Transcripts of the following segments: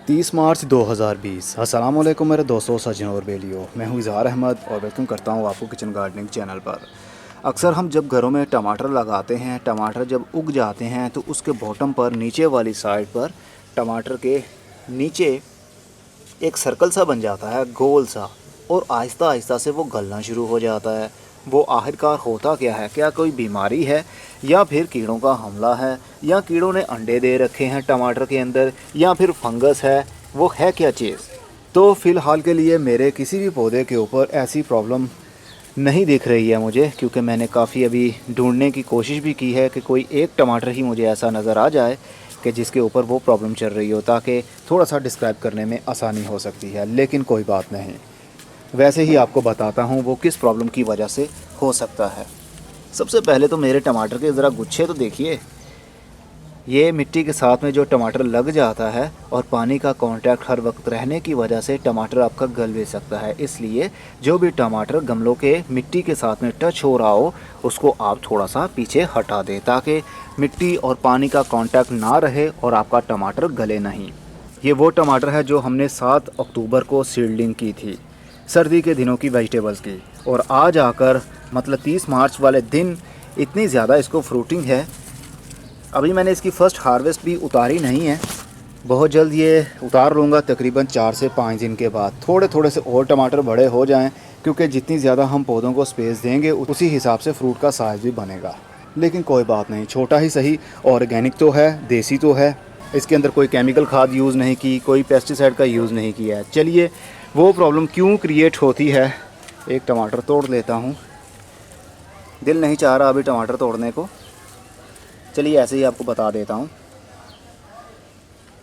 30 मार्च 2020। अस्सलाम वालेकुम मेरे दोस्तों, सज्जनों और बेलियों। मैं हूं इज़हार अहमद और वेलकम करता हूं आपको किचन गार्डनिंग चैनल पर। अक्सर हम जब घरों में टमाटर लगाते हैं, टमाटर जब उग जाते हैं तो उसके बॉटम पर नीचे वाली साइड पर टमाटर के नीचे एक सर्कल सा बन जाता है, गोल सा, और आहिस्ता आहिस्ता से वो गलना शुरू हो जाता है। वो आखिरकार होता क्या है? क्या कोई बीमारी है या फिर कीड़ों का हमला है, या कीड़ों ने अंडे दे रखे हैं टमाटर के अंदर, या फिर फंगस है? वो है क्या चीज़? तो फ़िलहाल के लिए मेरे किसी भी पौधे के ऊपर ऐसी प्रॉब्लम नहीं दिख रही है मुझे, क्योंकि मैंने काफ़ी अभी ढूंढने की कोशिश भी की है कि कोई एक टमाटर ही मुझे ऐसा नज़र आ जाए कि जिसके ऊपर वो प्रॉब्लम चल रही हो, ताकि थोड़ा सा डिस्क्राइब करने में आसानी हो सकती है। लेकिन कोई बात नहीं, वैसे ही आपको बताता हूँ वो किस प्रॉब्लम की वजह से हो सकता है। सबसे पहले तो मेरे टमाटर के ज़रा गुच्छे तो देखिए। ये मिट्टी के साथ में जो टमाटर लग जाता है और पानी का कांटेक्ट हर वक्त रहने की वजह से टमाटर आपका गल भी सकता है। इसलिए जो भी टमाटर गमलों के मिट्टी के साथ में टच हो रहा हो, उसको आप थोड़ा सा पीछे हटा दें, ताकि मिट्टी और पानी का कांटेक्ट ना रहे और आपका टमाटर गले नहीं। ये वो टमाटर है जो हमने 7 अक्टूबर को सीडलिंग की थी, सर्दी के दिनों की वेजिटेबल्स की, और आज आकर मतलब 30 मार्च वाले दिन इतनी ज़्यादा इसको फ्रूटिंग है। अभी मैंने इसकी फ़र्स्ट हार्वेस्ट भी उतारी नहीं है, बहुत जल्द ये उतार लूँगा, तकरीबन 4 से 5 दिन के बाद। थोड़े थोड़े से और टमाटर बड़े हो जाएं, क्योंकि जितनी ज़्यादा हम पौधों को स्पेस देंगे उसी हिसाब से फ्रूट का साइज़ भी बनेगा। लेकिन कोई बात नहीं, छोटा ही सही, ऑर्गेनिक तो है, देसी तो है, इसके अंदर कोई केमिकल खाद यूज़ नहीं की, कोई पेस्टिसाइड का यूज़ नहीं किया है। चलिए, वो प्रॉब्लम क्यों क्रिएट होती है, एक टमाटर तोड़ लेता हूँ। दिल नहीं चाह रहा अभी टमाटर तोड़ने को, चलिए ऐसे ही आपको बता देता हूँ।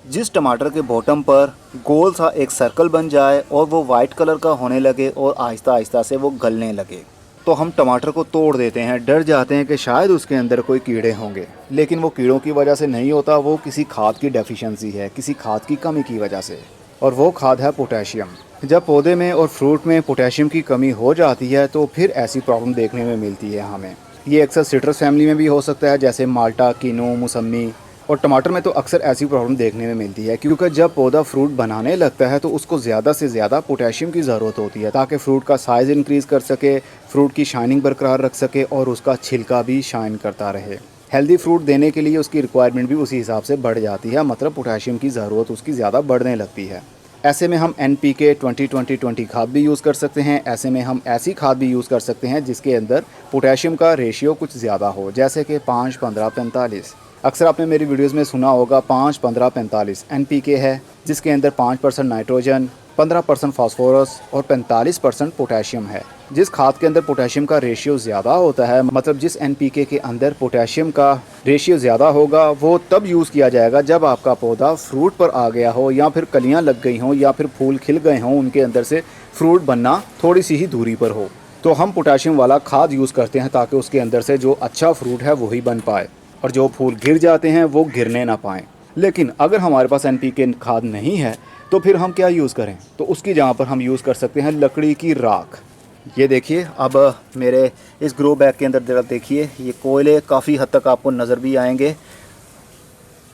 जिस टमाटर के बॉटम पर गोल सा एक सर्कल बन जाए और वो वाइट कलर का होने लगे और आहिस्ता आहिस्ता से वो गलने लगे, तो हम टमाटर को तोड़ देते हैं। डर जाते हैं कि शायद उसके अंदर कोई कीड़े होंगे, लेकिन वो कीड़ों की वजह से नहीं होता, वो किसी खाद की डेफिशिएंसी है, किसी खाद की कमी की वजह से, और वो खाद है पोटेशियम। जब पौधे में और फ्रूट में पोटेशियम की कमी हो जाती है तो फिर ऐसी प्रॉब्लम देखने में मिलती है हमें। ये अक्सर सिट्रस फैमिली में भी हो सकता है, जैसे माल्टा, किनो, मौसमी, और टमाटर में तो अक्सर ऐसी प्रॉब्लम देखने में मिलती है, क्योंकि जब पौधा फ्रूट बनाने लगता है तो उसको ज़्यादा से ज़्यादा पोटेशियम की ज़रूरत होती है, ताकि फ्रूट का साइज़ इंक्रीज़ कर सके, फ्रूट की शाइनिंग बरकरार रख सके और उसका छिलका भी शाइन करता रहे। हेल्दी फ्रूट देने के लिए उसकी रिक्वायरमेंट भी उसी हिसाब से बढ़ जाती है, मतलब पोटेशियम की ज़रूरत उसकी ज़्यादा बढ़ने लगती है। ऐसे में हम NPK 20-20-20 खाद भी यूज़ कर सकते हैं। ऐसे में हम ऐसी खाद भी यूज़ कर सकते हैं जिसके अंदर पोटेशियम का रेशियो कुछ ज़्यादा हो, जैसे कि 5-15-45। अक्सर आपने मेरी वीडियोस में सुना होगा 5-15-45 NPK है, जिसके अंदर 5% नाइट्रोजन, 15% फास्फोरस और 45% पोटेशियम है। जिस खाद के अंदर पोटेशियम का रेशियो ज़्यादा होता है, मतलब जिस NPK के अंदर पोटेशियम का रेशियो ज़्यादा होगा, वो तब यूज़ किया जाएगा जब आपका पौधा फ्रूट पर आ गया हो, या फिर कलियां लग गई हों, या फिर फूल खिल गए हों, उनके अंदर से फ्रूट बनना थोड़ी सी ही दूरी पर हो, तो हम पोटेशियम वाला खाद यूज़ करते हैं, ताकि उसके अंदर से जो अच्छा फ्रूट है वही बन पाए और जो फूल गिर जाते हैं वो गिरने ना पाएँ। लेकिन अगर हमारे पास NPK खाद नहीं है तो फिर हम क्या यूज़ करें? तो उसकी जगह पर हम यूज़ कर सकते हैं लकड़ी की राख। ये देखिए, अब मेरे इस ग्रो बैग के अंदर जरा देखिए, ये कोयले काफ़ी हद तक आपको नज़र भी आएंगे।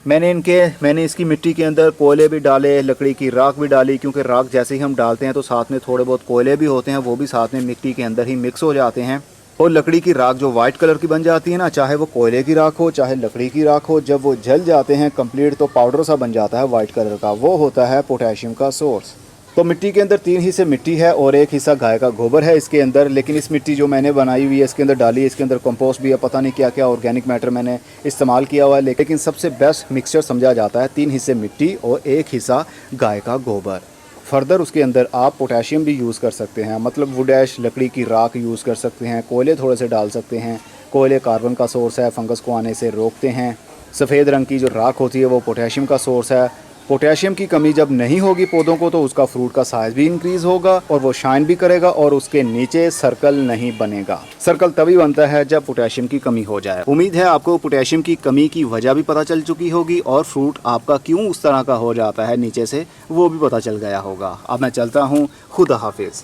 मैंने इसकी मिट्टी के अंदर कोयले भी डाले, लकड़ी की राख भी डाली, क्योंकि राख जैसे ही हम डालते हैं तो साथ में थोड़े बहुत कोयले भी होते हैं, वो भी साथ में मिट्टी के अंदर ही मिक्स हो जाते हैं। और लकड़ी की राख जो वाइट कलर की बन जाती है ना, चाहे वो कोयले की राख हो चाहे लकड़ी की राख हो, जब वो जल जाते हैं कंप्लीट तो पाउडर सा बन जाता है वाइट कलर का, वो होता है पोटेशियम का सोर्स। तो मिट्टी के अंदर 3 हिस्से मिट्टी है और 1 हिस्सा गाय का गोबर है इसके अंदर। लेकिन इस मिट्टी जो मैंने बनाई हुई है इसके अंदर डाली है, इसके अंदर कंपोस्ट भी है, पता नहीं क्या क्या ऑर्गेनिक मैटर मैंने इस्तेमाल किया हुआ है। लेकिन सबसे बेस्ट मिक्सचर समझा जाता है 3 हिस्से मिट्टी और 1 हिस्सा गाय का गोबर। फर्दर उसके अंदर आप पोटेशियम भी यूज़ कर सकते हैं, मतलब वुड ऐश, लकड़ी की राख यूज़ कर सकते हैं, कोयले थोड़े से डाल सकते हैं। कोयले कार्बन का सोर्स है, फंगस को आने से रोकते हैं। सफ़ेद रंग की जो राख होती है वो पोटेशियम का सोर्स है। पोटेशियम की कमी जब नहीं होगी पौधों को तो उसका फ्रूट का साइज़ भी इंक्रीज़ होगा और वो शाइन भी करेगा और उसके नीचे सर्कल नहीं बनेगा। सर्कल तभी बनता है जब पोटेशियम की कमी हो जाए। उम्मीद है आपको पोटेशियम की कमी की वजह भी पता चल चुकी होगी और फ्रूट आपका क्यों उस तरह का हो जाता है नीचे से, वो भी पता चल गया होगा। अब मैं चलता हूँ, खुदा हाफिज़।